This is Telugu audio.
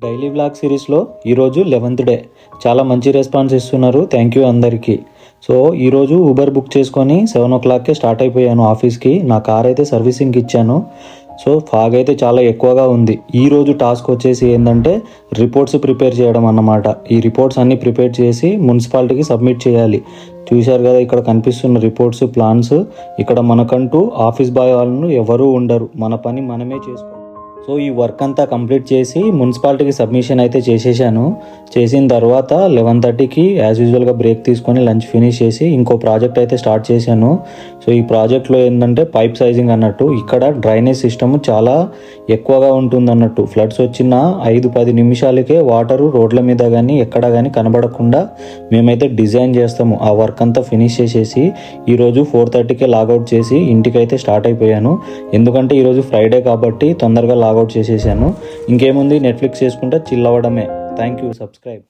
డైలీ వ్లాగ్ సిరీస్లో ఈరోజు 11th డే. చాలా మంచి రెస్పాన్స్ ఇస్తున్నారు. థ్యాంక్ యూ అందరికీ. సో ఈరోజు ఊబర్ బుక్ చేసుకొని 7 o'clockకే స్టార్ట్ అయిపోయాను ఆఫీస్కి. నా కార్ అయితే సర్వీసింగ్కి ఇచ్చాను. సో ఫాగ్ అయితే చాలా ఎక్కువగా ఉంది. ఈరోజు టాస్క్ వచ్చేసి ఏంటంటే రిపోర్ట్స్ ప్రిపేర్ చేయడం అన్నమాట. ఈ రిపోర్ట్స్ అన్నీ ప్రిపేర్ చేసి మున్సిపాలిటీకి సబ్మిట్ చేయాలి. చూశారు కదా ఇక్కడ కనిపిస్తున్న రిపోర్ట్స్, ప్లాన్స్. ఇక్కడ మనకంటూ ఆఫీస్ బాయ్ వాళ్ళు ఎవరూ ఉండరు. మన పని మనమే చేసుకోవాలి. సో ఈ వర్క్ అంతా కంప్లీట్ చేసి మున్సిపాలిటీకి సబ్మిషన్ అయితే చేసేసాను. చేసిన తర్వాత 11:30కి యాజ్ యూజువల్గా బ్రేక్ తీసుకొని లంచ్ ఫినిష్ చేసి ఇంకో ప్రాజెక్ట్ అయితే స్టార్ట్ చేశాను. సో ఈ ప్రాజెక్ట్లో ఏంటంటే పైప్ సైజింగ్ అన్నట్టు. ఇక్కడ డ్రైనేజ్ సిస్టమ్ చాలా ఎక్కువగా ఉంటుంది అన్నట్టు. ఫ్లడ్స్ వచ్చిన 5-10 నిమిషాలకే వాటరు రోడ్ల మీద కానీ ఎక్కడ కానీ కనబడకుండా మేమైతే డిజైన్ చేస్తాము. ఆ వర్క్ అంతా ఫినిష్ చేసేసి ఈరోజు 4:30కే లాగౌట్ చేసి ఇంటికైతే స్టార్ట్ అయిపోయాను. ఎందుకంటే ఈరోజు ఫ్రైడే కాబట్టి తొందరగా లాగౌట్ చేసేసాను. ఇంకేముంది, నెట్ఫ్లిక్స్ చేసుకుంటే చిల్ అవ్వడమే. Thank you. సబ్స్క్రైబ్.